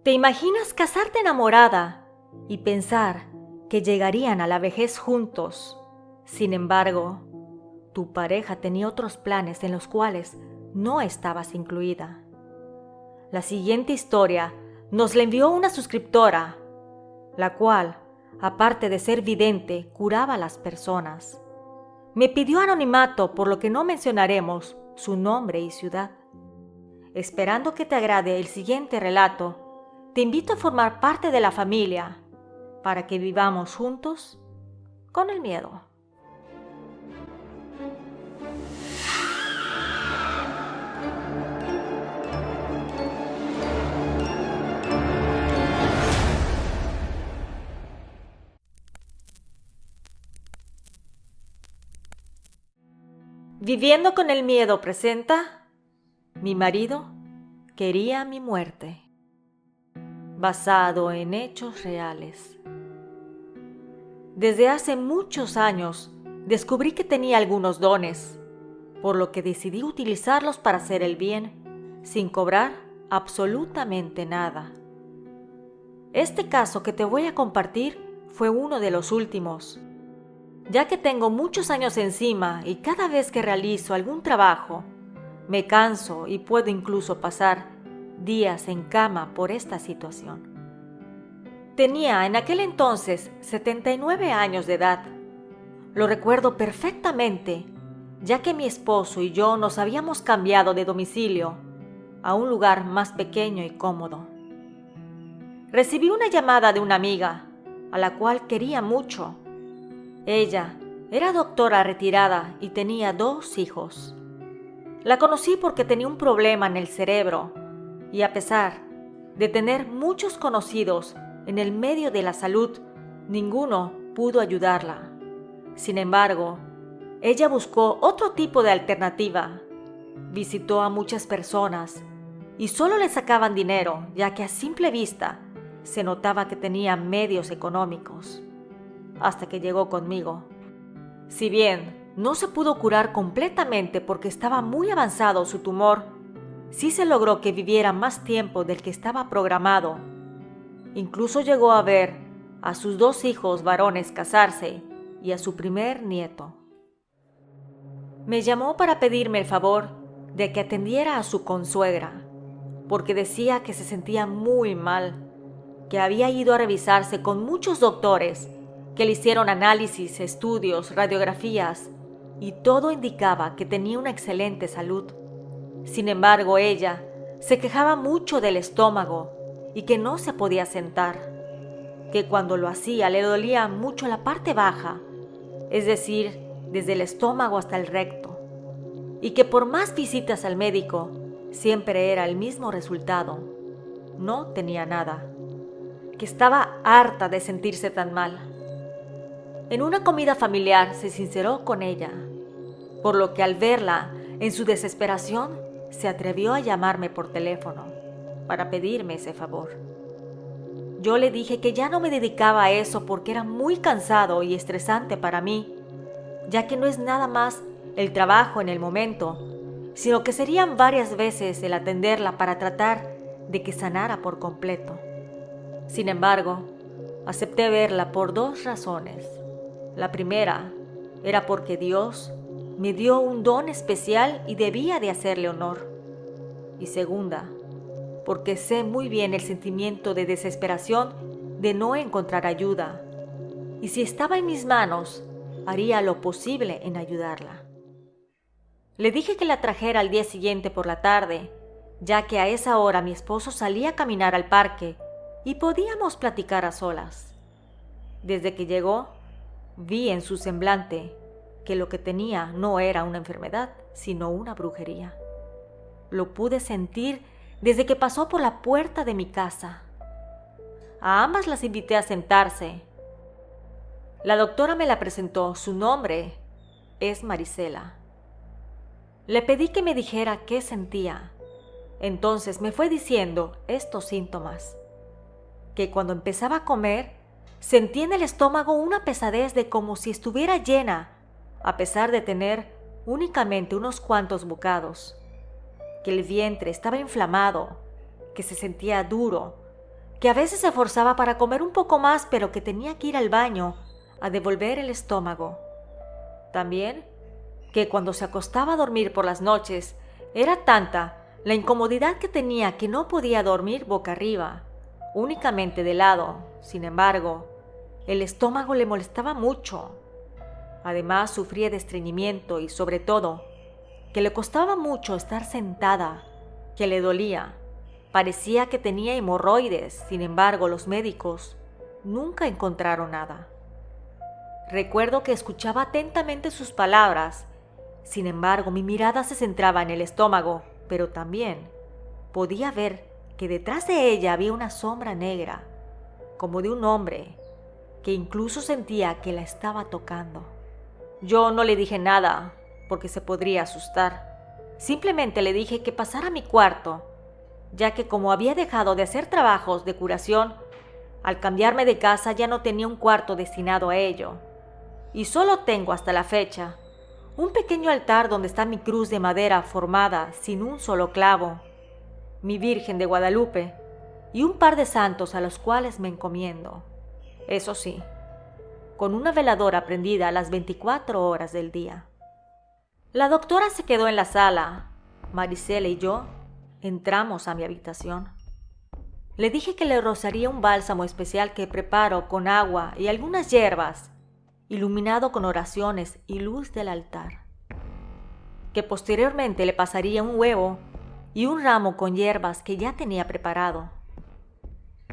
¿Te imaginas casarte enamorada y pensar que llegarían a la vejez juntos? Sin embargo, tu pareja tenía otros planes en los cuales no estabas incluida. La siguiente historia nos la envió una suscriptora, la cual, aparte de ser vidente, curaba a las personas. Me pidió anonimato, por lo que no mencionaremos su nombre y ciudad. Esperando que te agrade el siguiente relato, te invito a formar parte de la familia para que vivamos juntos con el miedo. Viviendo con el miedo presenta: mi marido quería mi muerte. Basado en hechos reales. Desde hace muchos años descubrí que tenía algunos dones, por lo que decidí utilizarlos para hacer el bien, sin cobrar absolutamente nada. Este caso que te voy a compartir fue uno de los últimos, ya que tengo muchos años encima y cada vez que realizo algún trabajo, me canso y puedo incluso pasar días en cama por esta situación. Tenía en aquel entonces 79 años de edad. Lo recuerdo perfectamente, ya que mi esposo y yo nos habíamos cambiado de domicilio a un lugar más pequeño y cómodo. Recibí una llamada de una amiga, a la cual quería mucho. Ella era doctora retirada y tenía 2 hijos. La conocí porque tenía un problema en el cerebro y a pesar de tener muchos conocidos en el medio de la salud, ninguno pudo ayudarla. Sin embargo, ella buscó otro tipo de alternativa. Visitó a muchas personas y solo le sacaban dinero, ya que a simple vista se notaba que tenía medios económicos. Hasta que llegó conmigo. Si bien no se pudo curar completamente porque estaba muy avanzado su tumor, sí se logró que viviera más tiempo del que estaba programado. Incluso llegó a ver a sus 2 hijos varones casarse y a su primer nieto. Me llamó para pedirme el favor de que atendiera a su consuegra, porque decía que se sentía muy mal, que había ido a revisarse con muchos doctores, que le hicieron análisis, estudios, radiografías, y todo indicaba que tenía una excelente salud. Sin embargo, ella se quejaba mucho del estómago y que no se podía sentar, que cuando lo hacía le dolía mucho la parte baja, es decir, desde el estómago hasta el recto, y que por más visitas al médico, siempre era el mismo resultado, no tenía nada, que estaba harta de sentirse tan mal. En una comida familiar se sinceró con ella, por lo que al verla en su desesperación, se atrevió a llamarme por teléfono para pedirme ese favor. Yo le dije que ya no me dedicaba a eso porque era muy cansado y estresante para mí, ya que no es nada más el trabajo en el momento, sino que serían varias veces el atenderla para tratar de que sanara por completo. Sin embargo, acepté verla por 2 razones. La primera era porque Dios me dio un don especial y debía de hacerle honor. Y segunda, porque sé muy bien el sentimiento de desesperación de no encontrar ayuda. Y si estaba en mis manos, haría lo posible en ayudarla. Le dije que la trajera al día siguiente por la tarde, ya que a esa hora mi esposo salía a caminar al parque y podíamos platicar a solas. Desde que llegó, vi en su semblante que lo que tenía no era una enfermedad, sino una brujería. Lo pude sentir desde que pasó por la puerta de mi casa. A ambas las invité a sentarse. La doctora me la presentó, su nombre es Marisela. Le pedí que me dijera qué sentía. Entonces me fue diciendo estos síntomas: que cuando empezaba a comer, sentía en el estómago una pesadez de como si estuviera llena, a pesar de tener únicamente unos cuantos bocados, que el vientre estaba inflamado, que se sentía duro, que a veces se esforzaba para comer un poco más, pero que tenía que ir al baño a devolver el estómago. También que cuando se acostaba a dormir por las noches, era tanta la incomodidad que tenía que no podía dormir boca arriba, únicamente de lado. Sin embargo, el estómago le molestaba mucho. Además, sufría de estreñimiento y, sobre todo, que le costaba mucho estar sentada, que le dolía. Parecía que tenía hemorroides. Sin embargo, los médicos nunca encontraron nada. Recuerdo que escuchaba atentamente sus palabras. Sin embargo, mi mirada se centraba en el estómago, pero también podía ver que detrás de ella había una sombra negra, como de un hombre, que incluso sentía que la estaba tocando. Yo no le dije nada, porque se podría asustar. Simplemente le dije que pasara a mi cuarto, ya que como había dejado de hacer trabajos de curación, al cambiarme de casa ya no tenía un cuarto destinado a ello. Y solo tengo hasta la fecha un pequeño altar donde está mi cruz de madera formada sin un solo clavo, mi Virgen de Guadalupe y un par de santos a los cuales me encomiendo. Eso sí, con una veladora prendida a las 24 horas del día. La doctora se quedó en la sala. Maricela y yo entramos a mi habitación. Le dije que le rozaría un bálsamo especial que preparo con agua y algunas hierbas, iluminado con oraciones y luz del altar. Que posteriormente le pasaría un huevo y un ramo con hierbas que ya tenía preparado.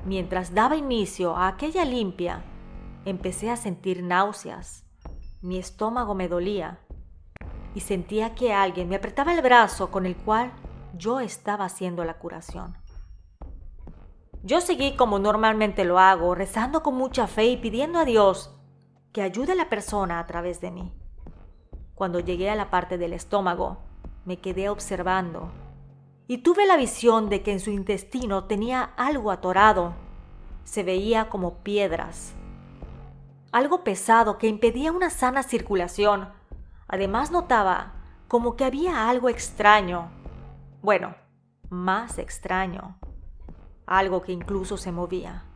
Mientras daba inicio a aquella limpia, empecé a sentir náuseas. Mi estómago me dolía y sentía que alguien me apretaba el brazo con el cual yo estaba haciendo la curación. Yo seguí como normalmente lo hago, rezando con mucha fe y pidiendo a Dios que ayude a la persona a través de mí. Cuando llegué a la parte del estómago, me quedé observando y tuve la visión de que en su intestino tenía algo atorado. Se veía como piedras, algo pesado que impedía una sana circulación. Además notaba como que había algo extraño, bueno, más extraño, algo que incluso se movía.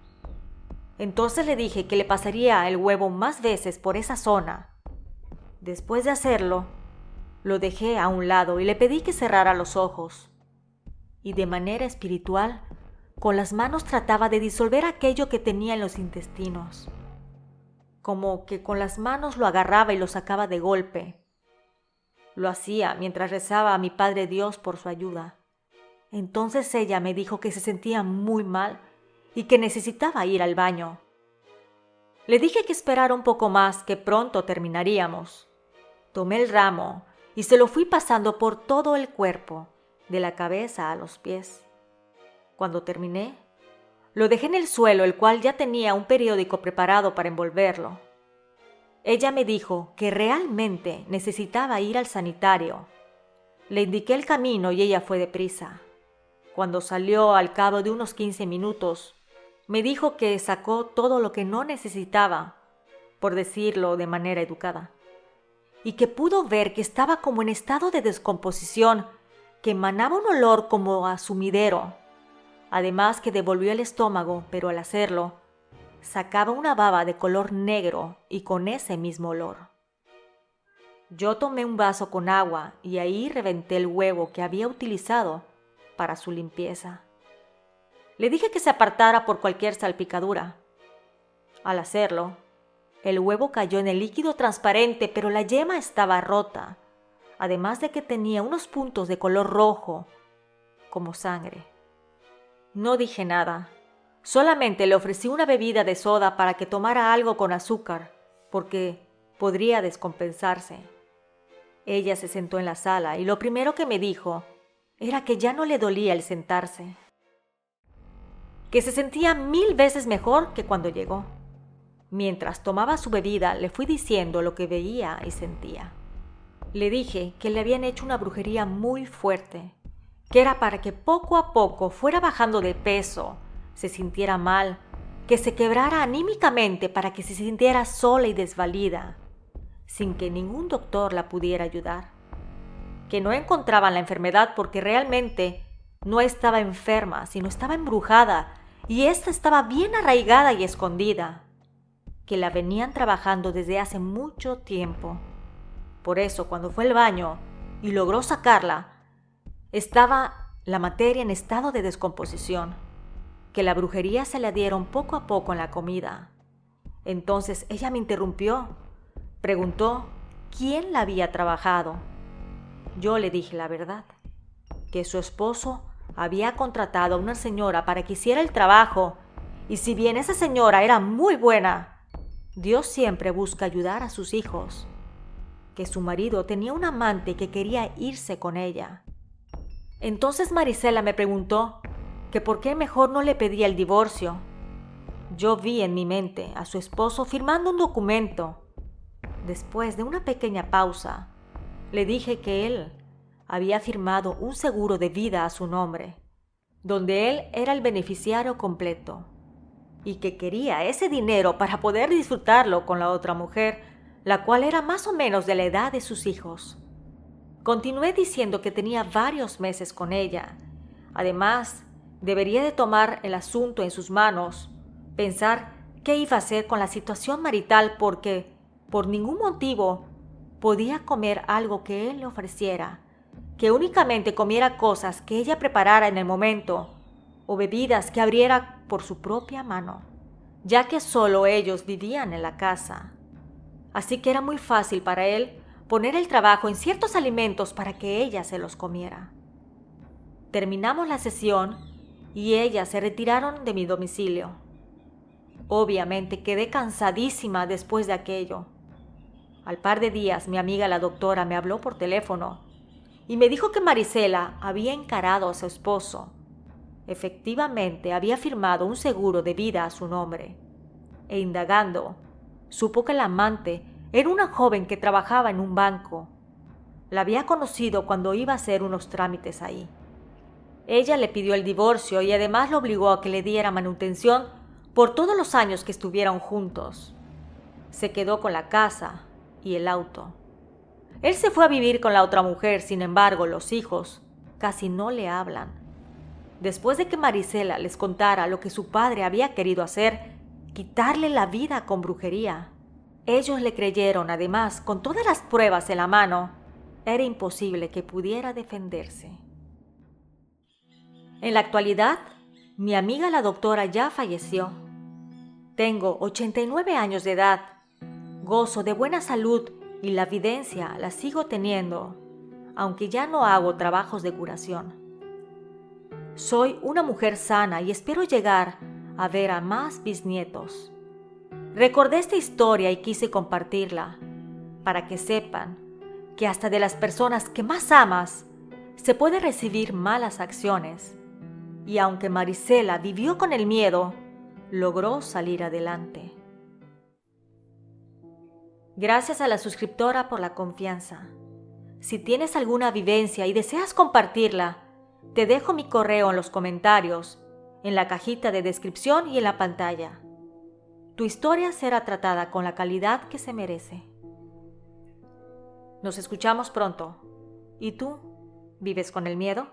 Entonces le dije que le pasaría el huevo más veces por esa zona. Después de hacerlo, lo dejé a un lado y le pedí que cerrara los ojos. Y de manera espiritual, con las manos trataba de disolver aquello que tenía en los intestinos. Como que con las manos lo agarraba y lo sacaba de golpe. Lo hacía mientras rezaba a mi Padre Dios por su ayuda. Entonces ella me dijo que se sentía muy mal y que necesitaba ir al baño. Le dije que esperara un poco más, que pronto terminaríamos. Tomé el ramo y se lo fui pasando por todo el cuerpo, de la cabeza a los pies. Cuando terminé, lo dejé en el suelo, el cual ya tenía un periódico preparado para envolverlo. Ella me dijo que realmente necesitaba ir al sanitario. Le indiqué el camino y ella fue deprisa. Cuando salió al cabo de unos 15 minutos, me dijo que sacó todo lo que no necesitaba, por decirlo de manera educada, y que pudo ver que estaba como en estado de descomposición, que emanaba un olor como a sumidero. Además que devolvió el estómago, pero al hacerlo, sacaba una baba de color negro y con ese mismo olor. Yo tomé un vaso con agua y ahí reventé el huevo que había utilizado para su limpieza. Le dije que se apartara por cualquier salpicadura. Al hacerlo, el huevo cayó en el líquido transparente, pero la yema estaba rota, además de que tenía unos puntos de color rojo, como sangre. No dije nada, solamente le ofrecí una bebida de soda para que tomara algo con azúcar, porque podría descompensarse. Ella se sentó en la sala y lo primero que me dijo era que ya no le dolía el sentarse, que se sentía 1000 veces mejor que cuando llegó. Mientras tomaba su bebida, le fui diciendo lo que veía y sentía. Le dije que le habían hecho una brujería muy fuerte, que era para que poco a poco fuera bajando de peso, se sintiera mal, que se quebrara anímicamente para que se sintiera sola y desvalida, sin que ningún doctor la pudiera ayudar. Que no encontraban la enfermedad porque realmente no estaba enferma, sino estaba embrujada y ésta estaba bien arraigada y escondida, que la venían trabajando desde hace mucho tiempo. Por eso, cuando fue al baño y logró sacarla, estaba la materia en estado de descomposición, que la brujería se la dieron poco a poco en la comida. Entonces ella me interrumpió, preguntó quién la había trabajado. Yo le dije la verdad, que su esposo había contratado a una señora para que hiciera el trabajo, y si bien esa señora era muy buena, Dios siempre busca ayudar a sus hijos, que su marido tenía un amante que quería irse con ella. Entonces Marisela me preguntó que por qué mejor no le pedía el divorcio. Yo vi en mi mente a su esposo firmando un documento. Después de una pequeña pausa, le dije que él había firmado un seguro de vida a su nombre, donde él era el beneficiario completo, y que quería ese dinero para poder disfrutarlo con la otra mujer, la cual era más o menos de la edad de sus hijos. Continué diciendo que tenía varios meses con ella. Además, debería de tomar el asunto en sus manos, pensar qué iba a hacer con la situación marital porque, por ningún motivo, podía comer algo que él le ofreciera, que únicamente comiera cosas que ella preparara en el momento o bebidas que abriera por su propia mano, ya que solo ellos vivían en la casa. Así que era muy fácil para él poner el trabajo en ciertos alimentos para que ella se los comiera. Terminamos la sesión y ellas se retiraron de mi domicilio. Obviamente quedé cansadísima después de aquello. Al par de días mi amiga la doctora me habló por teléfono y me dijo que Marisela había encarado a su esposo. Efectivamente había firmado un seguro de vida a su nombre. E indagando, supo que el amante era una joven que trabajaba en un banco. La había conocido cuando iba a hacer unos trámites ahí. Ella le pidió el divorcio y además lo obligó a que le diera manutención por todos los años que estuvieron juntos. Se quedó con la casa y el auto. Él se fue a vivir con la otra mujer, sin embargo, los hijos casi no le hablan. Después de que Marisela les contara lo que su padre había querido hacer, quitarle la vida con brujería, ellos le creyeron. Además, con todas las pruebas en la mano, era imposible que pudiera defenderse. En la actualidad, mi amiga la doctora ya falleció. Tengo 89 años de edad, gozo de buena salud y la videncia la sigo teniendo, aunque ya no hago trabajos de curación. Soy una mujer sana y espero llegar a ver a más bisnietos. Recordé esta historia y quise compartirla para que sepan que hasta de las personas que más amas se puede recibir malas acciones. Y aunque Marisela vivió con el miedo, logró salir adelante. Gracias a la suscriptora por la confianza. Si tienes alguna vivencia y deseas compartirla, te dejo mi correo en los comentarios, en la cajita de descripción y en la pantalla. Tu historia será tratada con la calidad que se merece. Nos escuchamos pronto. ¿Y tú? ¿Vives con el miedo?